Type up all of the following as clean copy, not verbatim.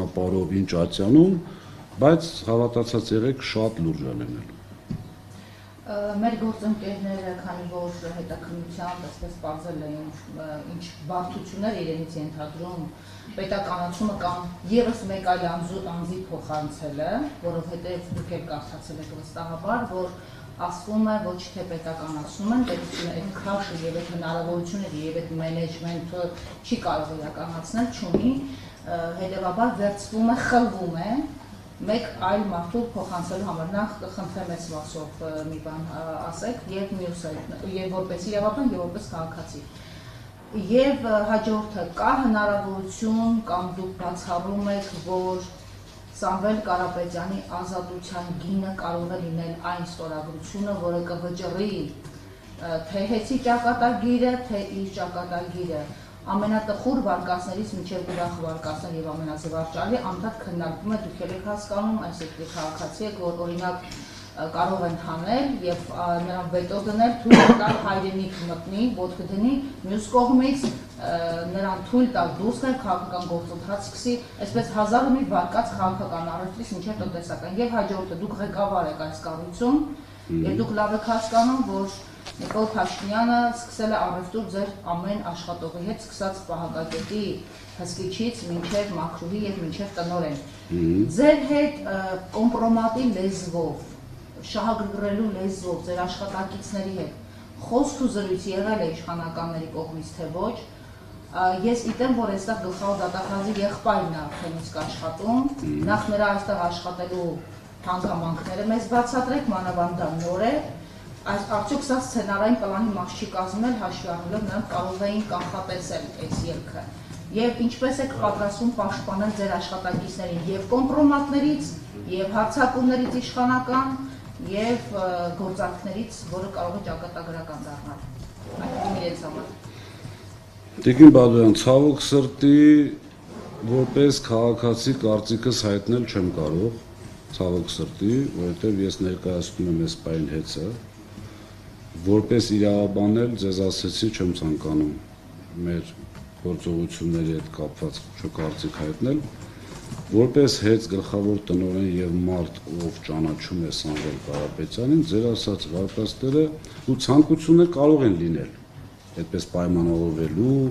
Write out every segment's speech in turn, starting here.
ճանապարհով, ինչ ատյանում, բայց հավատացած եղեք շատ լուրջ է լինելու։ Մեր գործընկերները, քանի որ հետաքննությամբ այսպես բարձել էին ինչ բարդություններ իրենից ենթադրում պետականացումը կամ եւս մեկ այլ անձի փոխանցելը, որովհետեւ դուք եք կարծացել եք վստահաբար, որ ասվում է ոչ թե պետականացնում են, պետությունը այդ քաշը եւ այդ հնարավորությունները եւ այդ մենեջմենթը չի կարող իրականացնել, չունի, հետեւաբար վերցվում է, խլվում է մեկ այլ մարդու փոխանցելու համար։ Նախ կխնդրեմ այս մասով մի բան ասեք եւ մյուսը եւ որպես իրավաբան եւ որպես քաղաքացի։ Եվ հաջորդը կա հնարավորություն կամ դուք բացառում եք, որ Սամվել Կարապետյանի ազատության գինը կարող է լինել այն ստորագրությունը, որը կվճռի թե հեծի ճակատագիրը, թե իր ճակատագիրը ամենատխուր վարկածներից մինչև ուրախ վարկածներ եւ ամենազվարճալի անդադ քննարկվում է, դուք եք հասկանում, այս երկրի քաղաքացի եք, որ օրինակ կարող են հանել եւ նրան վետո դնել, թույլ տալ հայրենիք մտնի, ոտք դնի, մյուս կողմից նրան թույլ տալ դուրս գալ քաղաքական գործընթաց սկսի, այսպես հազար ու մի վարկած քաղաքական առևտրից մինչև տնտեսական եւ հաջորդը դուք ղեկավար եք այս կառույցում եւ դուք լավ եք հասկանում, որ Նիկոլ Փաշինյանը սկսել է առևտուր ձեր ամեն աշխատողի հետ, սկսած պահակակետի հսկիչից մինչև մաքրուհի եւ մինչև տնօրեն։ Ձեր հետ կոմպրոմատի լեզվով, շահագրգռելու լեզվով ձեր աշխատակիցների հետ խոսք ու զրույց եղել է իշխանականների կողմից թե ոչ։ Ես գիտեմ, որ այստեղ գլխավոր դատախազի եղբայրն է արդեն իսկ աշխատում, նախ նրա այստեղ աշխատելու հանգամանքները մեզ բացատրեք, մանավանդան նոր է։ Արդյոք սա սցենարային պլանի մաս չի կազմել, հաշվի առնելով նրանք կարող էին կանխատեսել այս ելքը։ Եվ ինչպես եք պատրաստվում պաշտպանել ձեր աշխատակիցներին եւ կոմպրոմատներից, եւ հարձակումներից իշխանական, եւ գործարքներից, որը կարող է ճակատագրական դառնալ։ Այդ իրենց համար։ Տիկին Բալոյան, ցավոք սրտի որպես քաղաքացի կարծիքս հայտնել չեմ կարող, ցավոք սրտի, որովհետեւ ես ներկայացնում եմ այս պայն հեծը, որպես իրավաբան էլ ձեզ ասեցի չեմ ցանկանում մեր գործողությունների հետ կապված կարծիք հայտնել, որպես հեծ գլխավոր տնօրեն եւ մարդ, ով ճանաչում է Սամվել Կարապետյանին, ձեր ասած վարկածները ու ցանկությունները կարող են լինել, այդպես պայմանավորվելու,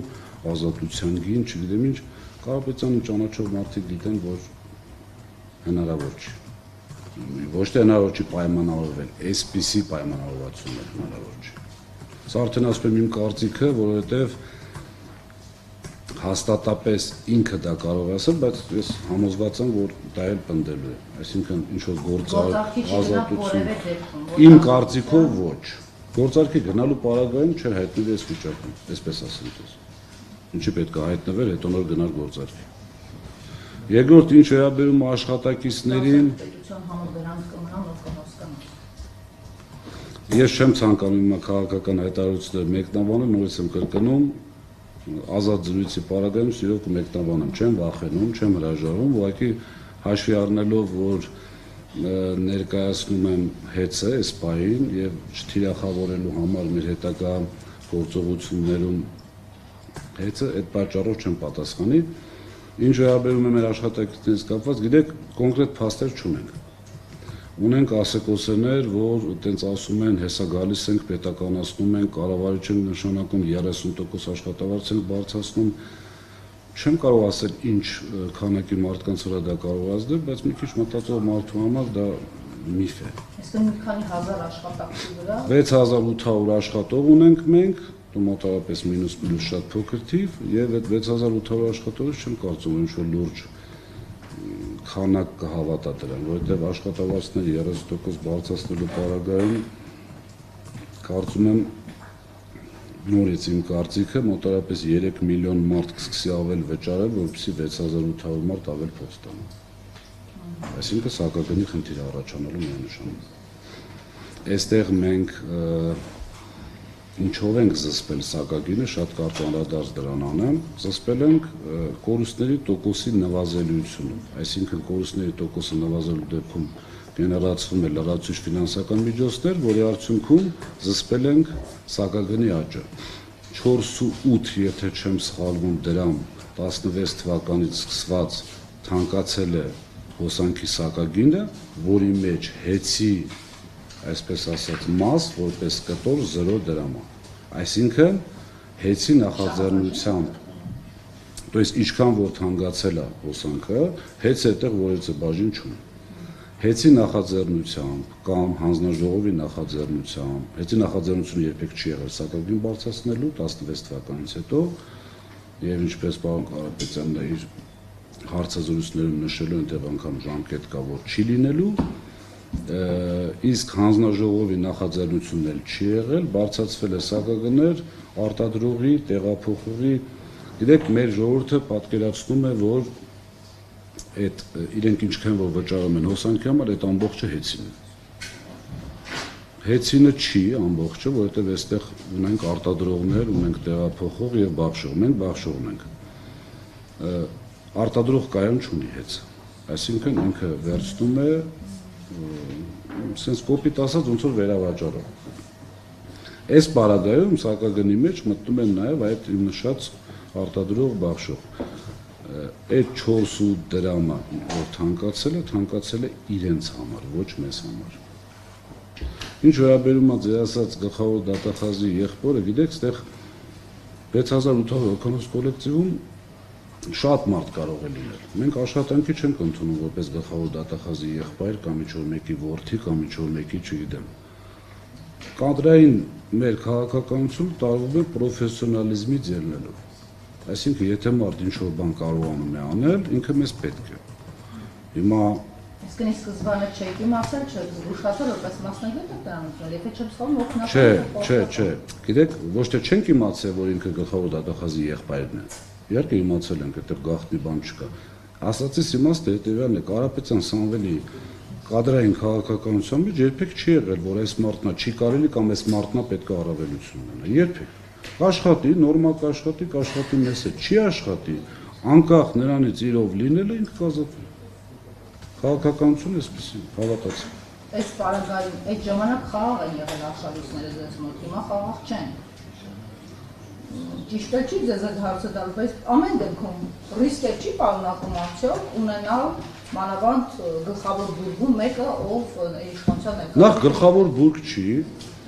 ազատության գին, չգիտեմ ինչ, Կարապետյանին ճանաչող մարդիկ գիտեն, որ հնարավոր չի։ Ոչ թե հնարավոր չի պայմանավորվել, այսպիսի պայմանավորվածություններ հնարավոր չի։ Սա արդեն ասում եմ իմ կարծիքը, որովհետև հաստատապես ինքը դա կարող է ասել, բայց ես համոզված եմ, որ դա էլ պնդելու է, այսինքն ինչ-որ ազատություն, իմ կարծիքով ոչ, գործարքի գնալու պարագայում չէր հայտնվել այս վիճակում, այսպես ասեմ ձեզ, ինչի պետք է հայտնվել, հետո նոր գնալ գործարքի։ Երկրորդ ինչ վերաբերում աշխատակիցներին, ես չեմ ցանկանում իմ քաղաքական հայտարարությունները մեկնաբանել, նորից եմ կրկնում, ազատ զրույցի պարագայում սիրով կմեկնաբանեմ, չեմ վախենում, չեմ հրաժարվում, ուղղակի հաշվի առնելով, որ ներկայացնում եմ հեծը այս պահին եւ չթիրախավորելու համար մեր հետագա գործողություններում հեծը այդ պատճառով չեմ պատասխանի։ Ինչ վերաբերում է մեր աշխատակիցներից կապված, գիտեք, կոնկրետ փաստեր չունենք։ Ունենք ասեկոսներ, որ այտենց ասում են, հեսա գալիս ենք, պետականացնում ենք, կառավարիչ ենք նշանակում, 30% աշխատավարձ ենք բարձրացնում։ Չեմ կարող ասել ինչ քանակի մարդկանց վրա դա կարող ազդել, բայց մի քիչ մտածող մարդու համար դա միֆ է։ Այսինքն մի քանի հազար աշխատակցի վրա 6800 աշխատող ունենք մենք, մոտավորապես մինուս պլյուս շատ փոքր թիվ, եւ այդ 6800 աշխատողից չեմ կարծում, որ ինչ-որ լուրջ քանակ կհավատա դրան, որովհետև աշխատավարձների 30% բարձրացնելու պարագայում կարծում եմ նորից իմ կարծիքը մոտավորապես 3 միլիոն մարդ կսկսի ավել վճարել, որպեսզի 6800 մարդ ավել փող ստանա։ Այսինքն սակագնի խնդիր առաջանալու միանշանակ։ Այստեղ մենք ինչով ենք զսպել սակագինը, շատ կարճ անդրադարձ դրան անեմ, զսպել ենք կորուստների տոկոսի նվազելիությունով, այսինքն կորուստների տոկոսը նվազելու դեպքում գեներացվում է լրացուցիչ ֆինանսական միջոցներ, որի արդյունքում զսպել ենք սակագնի աճը։ 4.8, եթե չեմ սխալվում, դրամ 16 թվականից սկսված թանկացել է հոսանքի սակագինը, որի մեջ հեծի, այսպես ասած, մաս որպես կտոր 0 դրամ է։ Այսինքն հեծի նախաձեռնությամբ, то есть ինչքան որ թանկացել է հոսանքը, հեծը այդտեղ որևէ բաժին չունի։ Հեծի նախաձեռնությամբ կամ հանձնաժողովի նախաձեռնությամբ, հեծի նախաձեռնությունը երբեք չի եղել սակագին բարձրացնելու 16 թվականից հետո, եւ ինչպես պարոն Կարապետյանն իր հարցազրույցներում նշելու այնտեղ անգամ ժամկետ կա, որ չի լինելու, իսկ հանձնաժողովի նախաձեռնությունն էլ չի եղել, բարձրացվել է սակագներ արտադրողի, տեղափոխողի, գիտեք, մեր ժողովուրդը պատկերացնում է, որ այդ իրենք ինչքան որ վճարում են հոսանքի համար, այդ ամբողջը հեծին է։ Հեծինը չի ամբողջը, որովհետև այստեղ ունենք արտադրողներ, ունենք տեղափոխող եւ բաշխող, մենք բաշխողն ենք։ Արտադրող կայան չունի հեծը, այսինքն ինքը վերցնում է, sense կոպիտ ասած ոնց որ վերավաճառը։ Այս պարագայում սակագնի մեջ մտնում են նաեւ այդ իմ նշած արտադրող բաշխող։ Այդ 4 դրամը, որ թանկացել է իրենց համար, ոչ մեզ համար։ Ինչ վերաբերում է ձեր ասած գլխավոր դատախազի եղբորը, գիտեք, այդտեղ 6800 հոգանոց կոլեկտիվում շատ մարդ կարող է լինել։ Մենք աշխատանքի չենք ընդունում որպես գլխավոր դատախազի եղբայր կամ ինչ-որ մեկի որդի կամ ինչ-որ մեկի, չգիտեմ։ Կադրային մեր քաղաքականությունը տարվում է պրոֆեսիոնալիզմից ելնելով։ Այսինքն, եթե մարդ ինչ-որ բան կարողանում է անել, ինքը մեզ պետք է։ Հիմա Իսկ սկզբանը չեք իմացել, չեք զգուշացել, որպես մասնագետ եք դրանից, եթե չեմ սխալվում, օգնական։ Չէ։ Գիտեք, ոչ թե չենք իմացել, որ ինքը գլխավոր դատախազի եղբայրն է։ Իհարկե իմացել ենք, այդտեղ գաղտնի բան չկա։ Ասածից իմաստը հետևյալն է, Կարապետյան Սամվելի կադրային քաղաքականության մեջ երբեք չի եղել, որ այս մարդնա չի կարելի կամ այս մարդնա պետք է առավելություն ունենա։ Երբեք։ Աշխատի, նորմալ կաշխատի մեզ հետ, չի աշխատի, անկախ նրանից իրով լինելը ինքը կազատվի։ Քաղաքականությունը այսպեսին, հավատացեք։ Այս պարագայում այդ ժամանակ խաղաղ են եղել աշխատությունները ձեզ մոտ, հիմա խաղաղ չեն։ Ճիշտ է չի ձեզ այդ հարցը տալ, բայց ամեն դեպքում ռիսկ չի պարունակում արդյոք ունենալ մանավանդ գլխավոր բուրգում մեկը, ով իշխանության է։ Նախ գլխավոր բուրգ չի,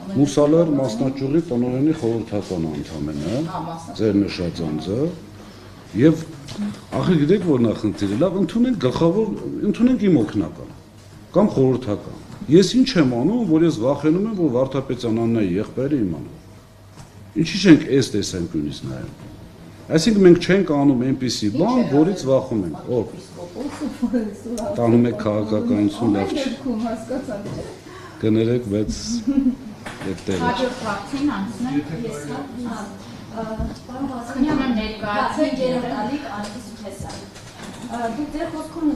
Մուսալեր մասնաճյուղի տնօրենի խորհրդական անդամն է, ձեր նշած անձը, եւ ախր գիտեք որ նախնդիրը, լավ ընդունենք գլխավոր, ընդունենք իմ օգնական կամ խորհրդական։ Ես ինչ եմ անում, որ ես վախենում եմ, որ Վարդապետյան Աննայի եղբայրը իմանա։ Ինչի՞ չենք այս տեսանկյունից նայում։ Այսինքն մենք չենք անում այնպիսի բան, որից վախում ենք։ Ով տանում եք քաղաքականություն լավ չի։ Կներեք, բայց այդտեղ։ Հաջորդ հարցին անցնենք, ես պարոն Վազգենյան ներկայացեք երրորդ ալիք Արթուր Սուխեսյան։ Դուք ձեր խոսքում